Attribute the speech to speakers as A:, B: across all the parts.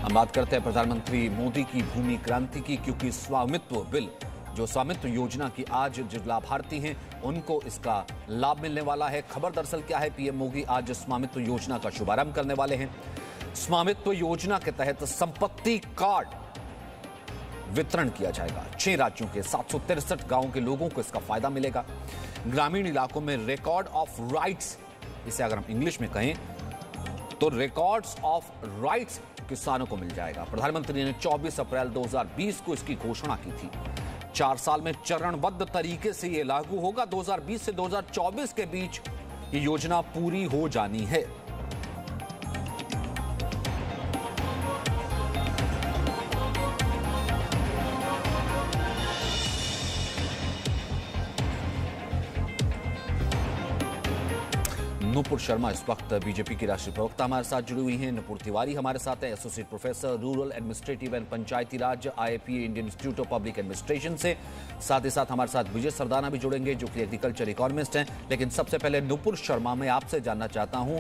A: हम बात करते हैं प्रधानमंत्री मोदी की भूमि क्रांति की, क्योंकि स्वामित्व बिल, जो स्वामित्व योजना की आज जो लाभार्थी हैं उनको इसका लाभ मिलने वाला है। खबर दरअसल क्या है, पीएम मोदी आज स्वामित्व योजना का शुभारंभ करने वाले हैं। स्वामित्व योजना के तहत संपत्ति कार्ड वितरण किया जाएगा। 6 राज्यों के 763 गांवों के लोगों को इसका फायदा मिलेगा। ग्रामीण इलाकों में रिकॉर्ड ऑफ राइट्स, इसे अगर हम इंग्लिश में कहें तो रिकॉर्ड्स ऑफ राइट्स किसानों को मिल जाएगा। प्रधानमंत्री ने 24 अप्रैल 2020 को इसकी घोषणा की थी। 4 साल में चरणबद्ध तरीके से यह लागू होगा। 2020 से 2024 के बीच ये योजना पूरी हो जानी है। नुपुर शर्मा इस वक्त बीजेपी की राष्ट्रीय प्रवक्ता हमारे साथ जुड़ी हुई हैं। नुपुर तिवारी हमारे साथ है, associate professor rural administrative and Panchayati Raj, IAPA Indian institute of public administration से। साथ ही साथ हमारे साथ विजय सरदाना भी जुड़ेंगे, जो कि एग्रीकल्चर इकोनॉमिस्ट हैं। लेकिन सबसे पहले नुपुर शर्मा, मैं आपसे जानना चाहता हूं,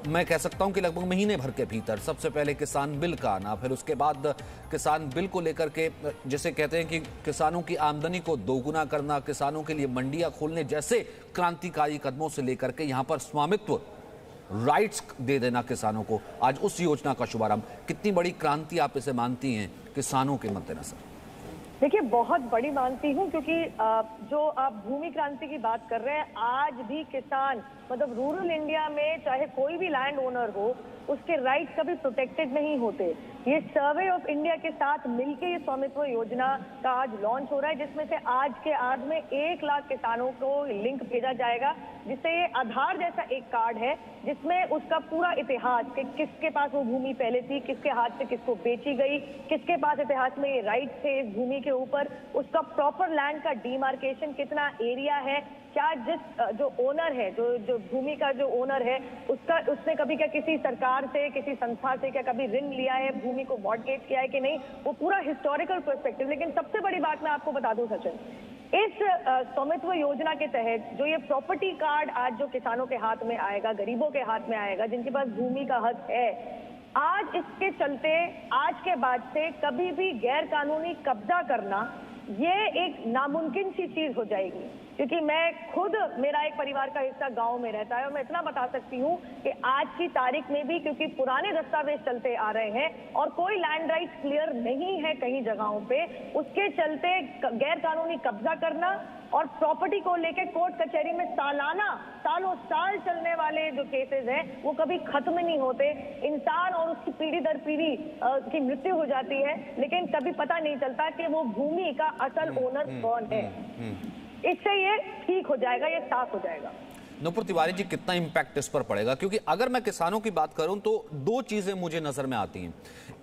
A: मैं कह सकता हूं कि लगभग महीने भर के भीतर सबसे पहले किसान बिल का आना, फिर उसके बाद किसान बिल को लेकर के जिसे कहते हैं कि किसानों की आमदनी को दोगुना करना, किसानों के लिए मंडियां खोलने जैसे क्रांतिकारी कदमों से लेकर के यहां पर स्वामित्व राइट्स दे देना किसानों को, आज उस योजना का शुभारंभ, कितनी बड़ी क्रांति आप इसे मानती हैं किसानों के मद्देनजर?
B: देखिए, बहुत बड़ी मानती हूँ, क्योंकि जो आप भूमि क्रांति की बात कर रहे हैं, आज भी किसान, मतलब रूरल इंडिया में चाहे कोई भी लैंड ओनर हो, उसके राइट्स कभी प्रोटेक्टेड नहीं होते। ये सर्वे ऑफ इंडिया के साथ मिलकर ये स्वामित्व योजना का आज लॉन्च हो रहा है, जिसमें से आज के आज में 1 लाख किसानों को लिंक भेजा जाएगा, जिससे ये आधार जैसा एक कार्ड है, जिसमें उसका पूरा इतिहास कि किसके पास वो भूमि पहले थी, किसके हाथ से किसको बेची गई, किसके पास इतिहास में ये राइट्स थे इस भूमि के ऊपर, उसका प्रॉपर लैंड का डिमार्केशन, कितना एरिया है, क्या जो ओनर है, जो भूमि का जो ओनर है, उसने कभी क्या किसी सरकार से, किसी संस्था से क्या कभी ऋण लिया है, भूमि को मॉर्गेज किया है कि नहीं, वो पूरा हिस्टोरिकल पर्सपेक्टिव। लेकिन सबसे बड़ी बात मैं आपको बता दूं सचिन, इस स्वामित्व योजना के तहत जो ये प्रॉपर्टी कार्ड आज जो किसानों के हाथ में आएगा, गरीबों के हाथ में आएगा, जिनके पास भूमि का हक है, आज इसके चलते आज के बाद से कभी भी गैर कानूनी कब्जा करना ये एक नामुमकिन सी चीज हो जाएगी। क्योंकि मैं खुद, मेरा एक परिवार का हिस्सा गांव में रहता है, और मैं इतना बता सकती हूँ कि आज की तारीख में भी, क्योंकि पुराने दस्तावेज चलते आ रहे हैं और कोई लैंड राइट्स क्लियर नहीं है कई जगहों पे, उसके चलते गैर कानूनी कब्जा करना और प्रॉपर्टी को लेके कोर्ट कचहरी में सालों साल चलने वाले जो केसेस हैं, वो कभी खत्म नहीं होते। इंसान और उसकी पीढ़ी दर पीढ़ी की मृत्यु हो जाती है, लेकिन कभी पता नहीं चलता कि वो भूमि का असल ओनर कौन है। इससे ये ठीक हो जाएगा, ये साफ हो जाएगा।
A: नुपुर तिवारी जी, कितना इंपैक्ट इस पर पड़ेगा? क्योंकि अगर मैं किसानों की बात करूं तो 2 चीजें मुझे नजर में आती हैं।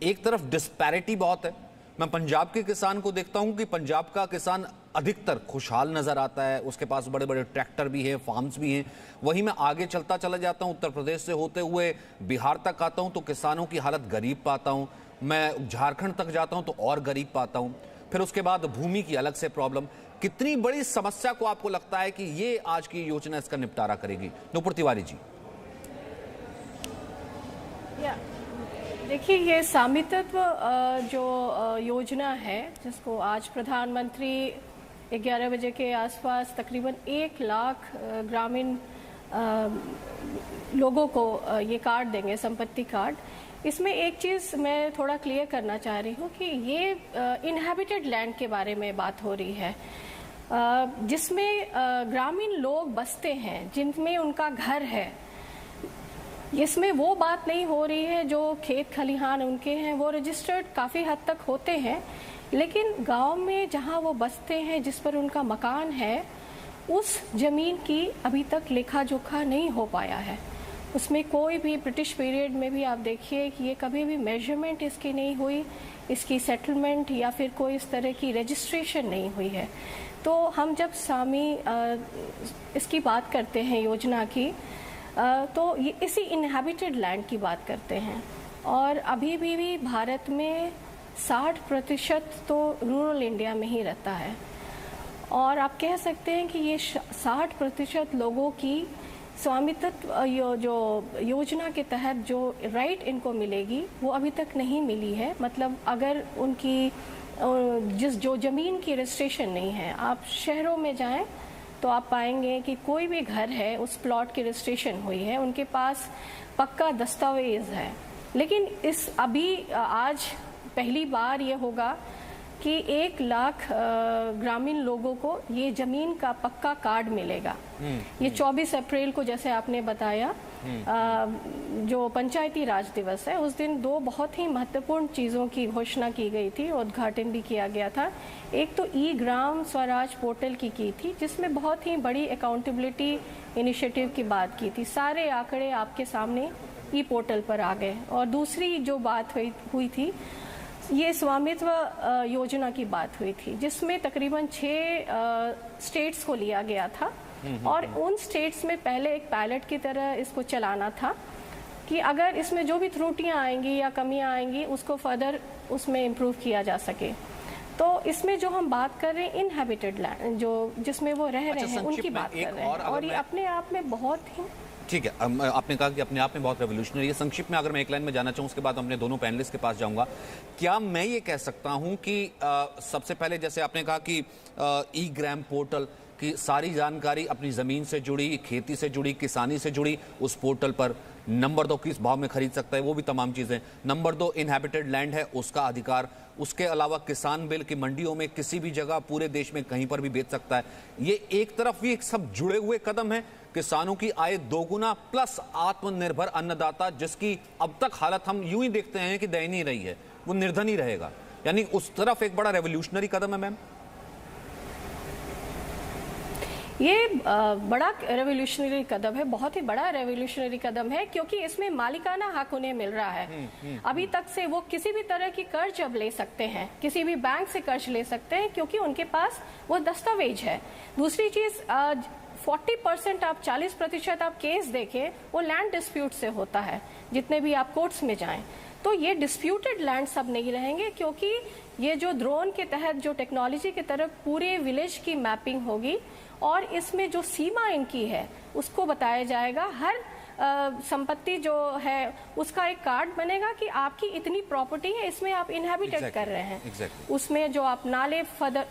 A: एक तरफ डिस्पैरिटी बहुत है। मैं पंजाब के किसान को देखता हूं कि पंजाब का किसान अधिकतर खुशहाल नजर आता है, उसके पास बड़े बड़े ट्रैक्टर भी हैं, फार्म्स भी हैं। वहीं मैं आगे चलता चला जाता हूं, उत्तर प्रदेश से होते हुए बिहार तक आता हूं तो किसानों की हालत गरीब पाता हूं। मैं झारखंड तक जाता हूं तो और गरीब पाता हूं। फिर उसके बाद भूमि की अलग से प्रॉब्लम। कितनी बड़ी समस्या को आपको लगता है कि ये आज की योजना इसका निपटारा करेगी? नुपुर तिवारी जी।
C: देखिए, ये स्वामित्व जो योजना है, जिसको आज प्रधानमंत्री 11 बजे के आसपास तकरीबन 1 लाख ग्रामीण लोगों को ये कार्ड देंगे, संपत्ति कार्ड। इसमें एक चीज़ मैं थोड़ा क्लियर करना चाह रही हूँ कि ये इनहैबिटेड लैंड के बारे में बात हो रही है, जिसमें ग्रामीण लोग बसते हैं, जिनमें उनका घर है। इसमें वो बात नहीं हो रही है जो खेत खलिहान उनके हैं, वो रजिस्टर्ड काफ़ी हद तक होते हैं, लेकिन गांव में जहां वो बसते हैं, जिस पर उनका मकान है, उस ज़मीन की अभी तक लेखा जोखा नहीं हो पाया है। उसमें कोई भी ब्रिटिश पीरियड में भी आप देखिए कि ये कभी भी मेजरमेंट इसकी नहीं हुई, इसकी सेटलमेंट या फिर कोई इस तरह की रजिस्ट्रेशन नहीं हुई है। तो हम जब इसकी बात करते हैं योजना की, तो ये इसी इनहैबिटेड लैंड की बात करते हैं। और अभी भी भारत में 60% तो रूरल इंडिया में ही रहता है, और आप कह सकते हैं कि ये 60% लोगों की स्वामित्व जो योजना के तहत जो राइट इनको मिलेगी वो अभी तक नहीं मिली है। मतलब अगर उनकी जो ज़मीन की रजिस्ट्रेशन नहीं है, आप शहरों में जाएं तो आप पाएंगे कि कोई भी घर है उस प्लॉट की रजिस्ट्रेशन हुई है, उनके पास पक्का दस्तावेज है। लेकिन अभी आज पहली बार ये होगा कि 1 लाख ग्रामीण लोगों को ये जमीन का पक्का कार्ड मिलेगा। ये 24 अप्रैल को जैसे आपने बताया जो पंचायती राज दिवस है, उस दिन 2 बहुत ही महत्वपूर्ण चीज़ों की घोषणा की गई थी, उद्घाटन भी किया गया था। एक तो ई ग्राम स्वराज पोर्टल की थी, जिसमें बहुत ही बड़ी अकाउंटेबिलिटी इनिशिएटिव की बात की थी। सारे आंकड़े आपके सामने ई पोर्टल पर आ गए। और दूसरी जो बात हुई थी, ये स्वामित्व योजना की बात हुई थी, जिसमें तकरीबन 6 स्टेट्स को लिया गया था और उन स्टेट्स में पहले एक पायलट की तरह इसको चलाना था कि अगर इसमें जो भी त्रुटियां आएंगी या कमियां आएंगी उसको फर्दर उसमें इम्प्रूव किया जा सके। तो इसमें जो हम बात कर रहे हैं इनहैबिटेड लैंड, जो जिसमें वो रह रहे हैं उनकी बात कर रहे हैं, और ये अपने आप में बहुत ही
A: ठीक है। आपने कहा कि अपने आप में बहुत रेवोल्यूशनरी है। संक्षिप्त में अगर मैं एक लाइन में जाना चाहूँ, उसके बाद अपने दोनों पैनलिस्ट के पास जाऊंगा। क्या मैं ये कह सकता हूं कि सबसे पहले जैसे आपने कहा कि ई ग्राम पोर्टल की सारी जानकारी अपनी ज़मीन से जुड़ी, खेती से जुड़ी, किसानी से जुड़ी उस पोर्टल पर, नंबर 2 किस भाव में खरीद सकता है वो भी तमाम चीज़ें, नंबर 2 इनहैबिटेड लैंड है उसका अधिकार, उसके अलावा किसान बिल की मंडियों में किसी भी जगह पूरे देश में कहीं पर भी बेच सकता है। ये एक तरफ ये सब जुड़े हुए कदम है, किसानों की आय दोगुना प्लस आत्मनिर्भर अन्नदाता, जिसकी अब तक हालत हम यूं ही देखते हैं कि दयनीय रही है, वो निर्धन ही रहेगा। यानी उस तरफ एक बड़ा रेवोल्यूशनरी कदम है मैम।
C: ये बड़ा रेवोल्यूशनरी कदम है, बहुत ही बड़ा रेवोल्यूशनरी कदम है, क्योंकि इसमें मालिकाना हक उन्हें मिल रहा है। अभी तक से वो किसी भी तरह की कर्ज अब ले सकते हैं, किसी भी बैंक से कर्ज ले सकते हैं, क्योंकि उनके पास वो दस्तावेज है। दूसरी चीज 40% आप 40% आप केस देखें वो लैंड डिस्प्यूट से होता है, जितने भी आप कोर्ट्स में जाएं। तो ये डिस्प्यूटेड लैंड सब नहीं रहेंगे, क्योंकि ये जो ड्रोन के तहत जो टेक्नोलॉजी के तरफ पूरे विलेज की मैपिंग होगी और इसमें जो सीमा इनकी है उसको बताया जाएगा। हर संपत्ति जो है उसका एक कार्ड बनेगा कि आपकी इतनी प्रॉपर्टी है, इसमें आप इनहैबिटेड कर रहे हैं। उसमें जो आप नाले फदर।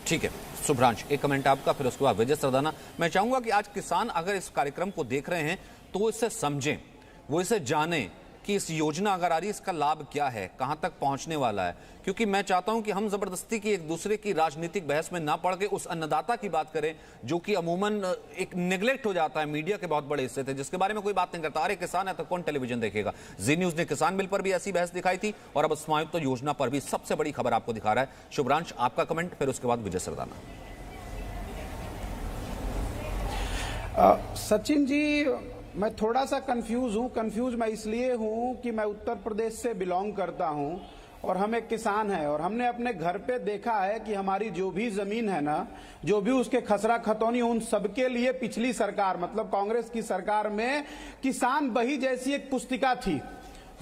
A: ठीक है शुभ्रांश, एक कमेंट आपका, फिर उसके बाद विजय सरदाना। मैं चाहूंगा कि आज किसान अगर इस कार्यक्रम को देख रहे हैं तो वो इसे समझें, वो इसे जानें कि इस योजना अगर आ रही है इसका लाभ क्या है, कहां तक पहुंचने वाला है। क्योंकि मैं चाहता हूं कि हम जबरदस्ती की एक दूसरे की राजनीतिक बहस में ना पड़ के उस अन्नदाता की बात करें जो कि अमूमन एक नेग्लेक्ट हो जाता है। मीडिया के बहुत बड़े हिस्से थे जिसके बारे में कोई बात नहीं करता। अरे किसान है तो कौन टेलीविजन देखेगा। जी न्यूज ने किसान बिल पर भी ऐसी बहस दिखाई थी और अब स्वामित्व योजना पर भी सबसे बड़ी खबर आपको दिखा रहा है। शुभ्रांश आपका कमेंट, फिर उसके बाद विजय सरदाना।
D: सचिन जी, मैं थोड़ा सा कंफ्यूज हूँ। कंफ्यूज मैं इसलिए हूँ कि मैं उत्तर प्रदेश से बिलोंग करता हूँ और हम एक किसान हैं, और हमने अपने घर पे देखा है कि हमारी जो भी जमीन है ना, जो भी उसके खसरा खतौनी, उन सबके लिए पिछली सरकार मतलब कांग्रेस की सरकार में किसान बही जैसी एक पुस्तिका थी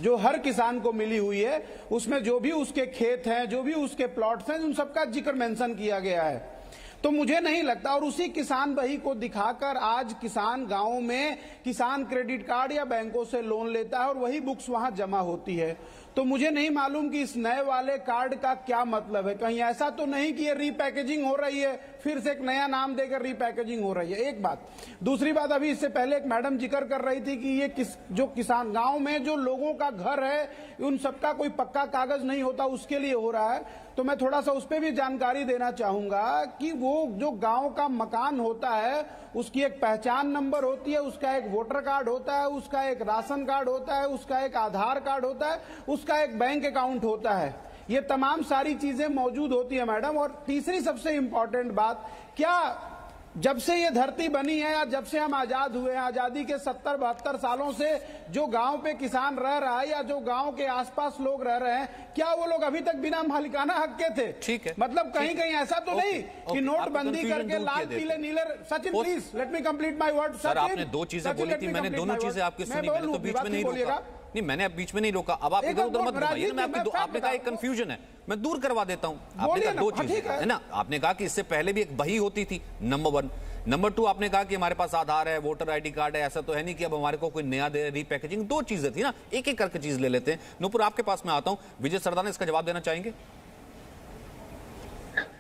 D: जो हर किसान को मिली हुई है। उसमें जो भी उसके खेत हैं, जो भी उसके प्लॉट्स हैं, उन सबका जिक्र मेंशन किया गया है। तो मुझे नहीं लगता, और उसी किसान बही को दिखाकर आज किसान गांवों में किसान क्रेडिट कार्ड या बैंकों से लोन लेता है और वही बुक्स वहां जमा होती है। तो मुझे नहीं मालूम कि इस नए वाले कार्ड का क्या मतलब है। कहीं ऐसा तो नहीं कि ये रीपैकेजिंग हो रही है, फिर से एक नया नाम देकर रीपैकेजिंग हो रही है। एक बात। दूसरी बात, अभी इससे पहले एक मैडम जिक्र कर रही थी कि ये जो किसान गांव में जो लोगों का घर है उन सबका कोई पक्का कागज नहीं होता, उसके लिए हो रहा है। तो मैं थोड़ा सा उस पर भी जानकारी देना चाहूंगा कि वो जो गांव का मकान होता है उसकी एक पहचान नंबर होती है, उसका एक वोटर कार्ड होता है, उसका एक राशन कार्ड होता है, उसका एक आधार कार्ड होता है, उसका एक बैंक अकाउंट होता है। ये तमाम सारी चीजें मौजूद होती है मैडम। और तीसरी सबसे इंपॉर्टेंट बात, क्या जब से ये धरती बनी है या जब से हम आजाद हुए हैं, आजादी के 70-72 सालों से जो गांव पे किसान रह रहा है या जो गांव के आसपास लोग रह रहे हैं, क्या वो लोग अभी तक बिना मालिकाना हक के थे? ठीक है, मतलब कहीं कहीं ऐसा तो नहीं कि नोटबंदी करके लाल पीले नीले। Sachin please let me complete my word.
A: Sir आपने 2 चीजें बोली थी, मैंने दोनों चीजें आपकी सुनी, मैंने तो बीच में नहीं रोका। नहीं, मैंने अब बीच में नहीं रोका, अब आप इधर उधर मत घुमाइए ना। आपने कहा एक कंफ्यूजन है, मैं दूर करवा देता हूं। आपने कहा दो चीजें है ना, आपने कहा कि इससे पहले भी एक बही होती थी, नंबर 1। नंबर 2 आपने कहा कि हमारे पास आधार है, वोटर आईडी कार्ड है, ऐसा तो है नहीं कि अब हमारे को कोई नया दे, रीपैकेजिंग। 2 चीजें थी ना, एक एक करके चीज ले लेते हैं। नूपुर आपके पास मैं आता हूं, विजय सरदाना इसका जवाब देना चाहेंगे?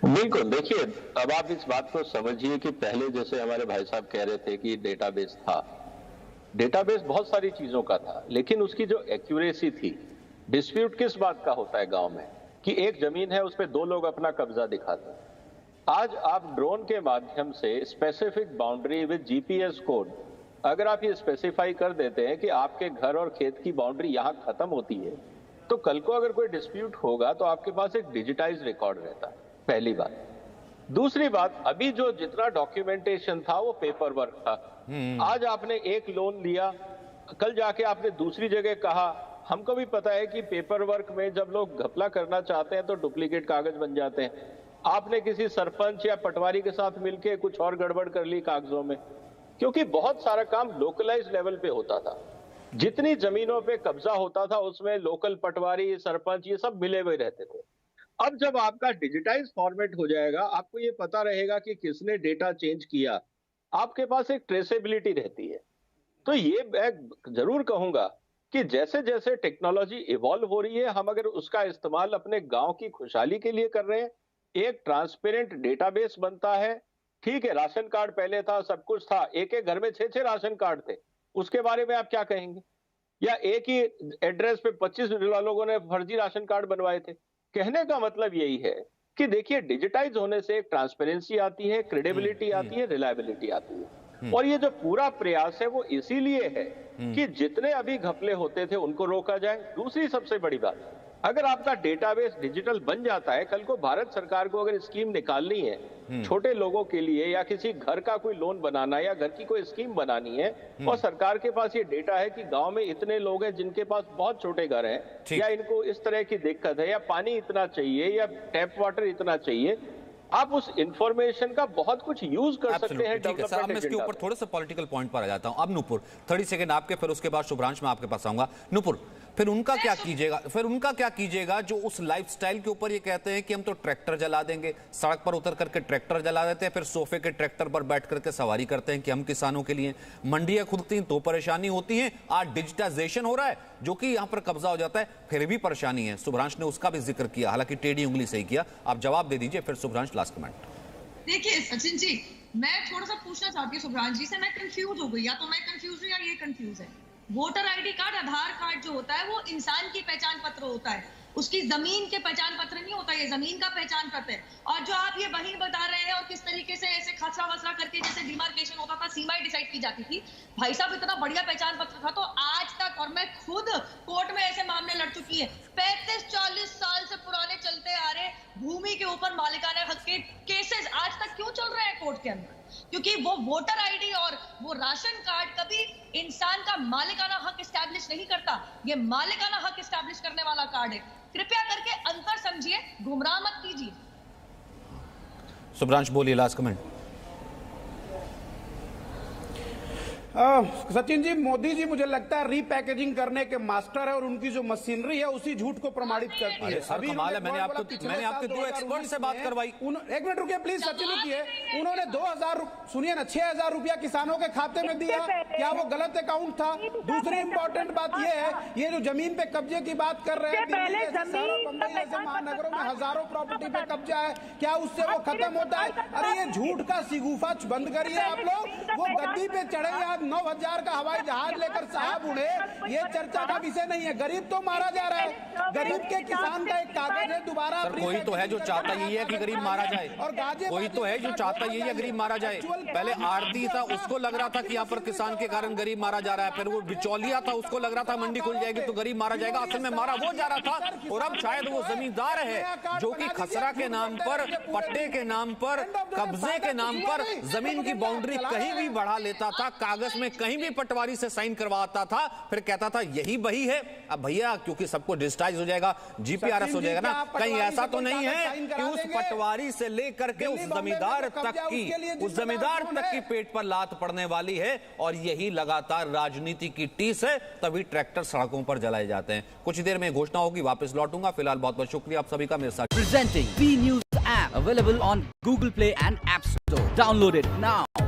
E: बिल्कुल, देखिए अब आप इस बात को समझिए कि पहले जैसे हमारे भाई साहब कह रहे थे कि डेटाबेस था, डेटाबेस बहुत सारी चीजों का था, लेकिन उसकी जो एक्यूरेसी थी, डिस्प्यूट किस बात का होता है गांव में कि एक जमीन है उस पर 2 लोग अपना कब्जा दिखाते हैं। आज आप ड्रोन के माध्यम से specific boundary with GPS code, अगर आप ये स्पेसिफाई कर देते हैं कि आपके घर और खेत की बाउंड्री यहां खत्म होती है, तो कल को अगर कोई डिस्प्यूट होगा तो आपके पास एक डिजिटाइज रिकॉर्ड रहता है, पहली बात। दूसरी बात, अभी जो जितना डॉक्यूमेंटेशन था वो पेपर वर्क था। आज आपने एक लोन लिया, कल जाके आपने दूसरी जगह कहा, हमको भी पता है कि पेपर वर्क में जब लोग घपला करना चाहते हैं तो डुप्लीकेट कागज बन जाते हैं। आपने किसी सरपंच या पटवारी के साथ मिलके कुछ और गड़बड़ कर ली कागजों में, क्योंकि बहुत सारा काम लोकलाइज लेवल पे होता था। जितनी जमीनों पे कब्जा होता था उसमें लोकल पटवारी, सरपंच, ये सब मिले हुए रहते थे। अब जब आपका डिजिटाइज फॉर्मेट हो जाएगा, आपको ये पता रहेगा कि किसने डेटा चेंज किया, आपके पास एक ट्रेसेबिलिटी रहती है। तो ये मैं जरूर कहूंगा कि जैसे जैसे टेक्नोलॉजी इवॉल्व हो रही है, हम अगर उसका इस्तेमाल अपने गांव की खुशहाली के लिए कर रहे हैं, एक ट्रांसपेरेंट डेटाबेस बनता है। ठीक है, राशन कार्ड पहले था, सब कुछ था, एक एक घर में 6-6 राशन कार्ड थे, उसके बारे में आप क्या कहेंगे? या एक ही एड्रेस पे 25 लोगों ने फर्जी राशन कार्ड बनवाए थे। कहने का मतलब यही है कि देखिए, डिजिटाइज होने से एक ट्रांसपेरेंसी आती है, क्रेडिबिलिटी आती है, रिलायबिलिटी आती है। और ये जो पूरा प्रयास है वो इसीलिए है कि जितने अभी घपले होते थे उनको रोका जाए। दूसरी सबसे बड़ी बात, अगर आपका डेटाबेस डिजिटल बन जाता है, कल को भारत सरकार को अगर स्कीम निकालनी है छोटे लोगों के लिए, या किसी घर का कोई लोन बनाना, या घर की कोई स्कीम बनानी है, और सरकार के पास ये डेटा है कि गांव में इतने लोग हैं जिनके पास बहुत छोटे घर हैं, या इनको इस तरह की दिक्कत है, या पानी इतना चाहिए, या टैप वाटर इतना चाहिए, आप उस इंफॉर्मेशन का बहुत कुछ यूज कर सकते हैं।
A: ठीक है सर, अब मैं इसके ऊपर थोड़ा सा पॉलिटिकल पॉइंट पर आ जाता हूं। अब नूपुर 30 सेकंड आपके, फिर उसके बाद शुभ्रांश में आपके पास आऊंगा। नूपुर, फिर उनका क्या कीजिएगा जो उस लाइफस्टाइल के ऊपर ये कहते हैं कि हम तो ट्रैक्टर जला देंगे, सड़क पर उतर करके ट्रैक्टर जला देते हैं, फिर सोफे के ट्रैक्टर पर बैठ करके सवारी करते हैं कि हम किसानों के लिए। मंडियां खुलती हैं तो परेशानी होती है, आज डिजिटाइजेशन हो रहा है जो कि यहां पर कब्जा हो जाता है, फिर भी परेशानी है। शुभ्रांश ने उसका भी जिक्र किया, हालांकि टेढ़ी उंगली से ही किया। आप जवाब दे दीजिए, फिर शुभ्रांश लास्ट कमेंट।
F: देखिए सचिन जी, मैं थोड़ा सा पूछना चाहती हूँ शुभ्रांश जी से, मैं कंफ्यूज हो गई, या तो मैं कंफ्यूज हूँ या ये कंफ्यूज है। वोटर आईडी कार्ड, आधार कार्ड जो होता है वो इंसान की पहचान पत्र होता है, उसकी जमीन के पहचान पत्र नहीं होता, ये जमीन का पहचान पत्र है। और जो आप ये वही बता रहे हैं और किस तरीके से ऐसे खसरा वसरा करके जैसे डिमार्केशन होता था, सीमाएं डिसाइड की जाती थी, भाई साहब इतना बढ़िया पहचान पत्र था तो आज तक, और मैं खुद कोर्ट में ऐसे मामले लड़ चुकी है, 35-40 साल से पुराने चलते आ रहे भूमि के ऊपर मालिकाना हक के केसेस आज तक क्यों चल रहे हैं कोर्ट के अंदर? क्योंकि वो वोटर आईडी और वो राशन कार्ड कभी इंसान का मालिकाना हक एस्टैब्लिश नहीं करता, ये मालिकाना हक एस्टैब्लिश करने वाला कार्ड है। कृपया करके अंतर समझिए, गुमराह मत कीजिए।
A: शुभ्रांश बोलिए, लास्ट कमेंट।
D: सचिन जी, मोदी जी मुझे लगता है रीपैकेजिंग करने के मास्टर है, और उनकी जो मशीनरी है उसी झूठ को प्रमाणित करती है।
A: अभी मैंने आपके 2 एक्सपर्ट से बात करवाई।
D: एक मिनट रुकिए प्लीज, सचिन रुकिए। उन्होंने 2000, सुनिए ना, 6000 रुपया किसानों के खाते में दिया, क्या वो गलत अकाउंट था? दूसरी इंपॉर्टेंट बात ये है, ये जो जमीन पे कब्जे की बात कर रहे हैं, दिल्ली जैसे शहरों, बम्बई जैसे महानगरों में हजारों प्रॉपर्टी पे कब्जा है, क्या उससे वो खत्म होता है? अरे ये झूठ का सिगुफा बंद करिए आप लोग। वो गद्दी पे चढ़े, आज 9000 का हवाई जहाज लेकर साहब उड़े, ये चर्चा का विषय नहीं है। गरीब तो मारा जा रहा है, गरीब के किसान का एक कागज है, दोबारा
A: कोई तो है जो चाहता यही है कि गरीब मारा जाए, और कोई तो है जो चाहता यही है गरीब मारा जाए। पहले आड़ती था, उसको लग रहा था कि यहाँ पर किसान के कारण गरीब मारा जा रहा है, फिर वो बिचौलिया था, उसको लग रहा था मंडी खुल जाएगी तो गरीब मारा जाएगा, असल में मारा वो जा रहा था। और अब शायद वो जमींदार है जो कि खसरा के नाम पर, पट्टे के नाम पर, कब्जे के नाम पर जमीन की बाउंड्री कहीं भी बढ़ा लेता था, कागज कागज में कहीं भी पटवारी से साइन करवाता था, फिर कहता था यही वही है। अब भैया क्योंकि सबको डिजिटाइज हो जाएगा, जीपीआरएस हो जाएगा ना, कहीं ऐसा तो नहीं है कि उस पटवारी से लेकर के उस जमींदार तक की पेट पर लात पड़ने वाली है। और यही लगातार राजनीति की टीस है, तभी ट्रैक्टर सड़कों पर जलाए जाते हैं। कुछ देर में घोषणा होगी, वापस लौटूंगा। फिलहाल बहुत बहुत शुक्रिया आप सभी का मेरे साथ।
G: Presenting B News app available on Google Play and App Store. Download it now.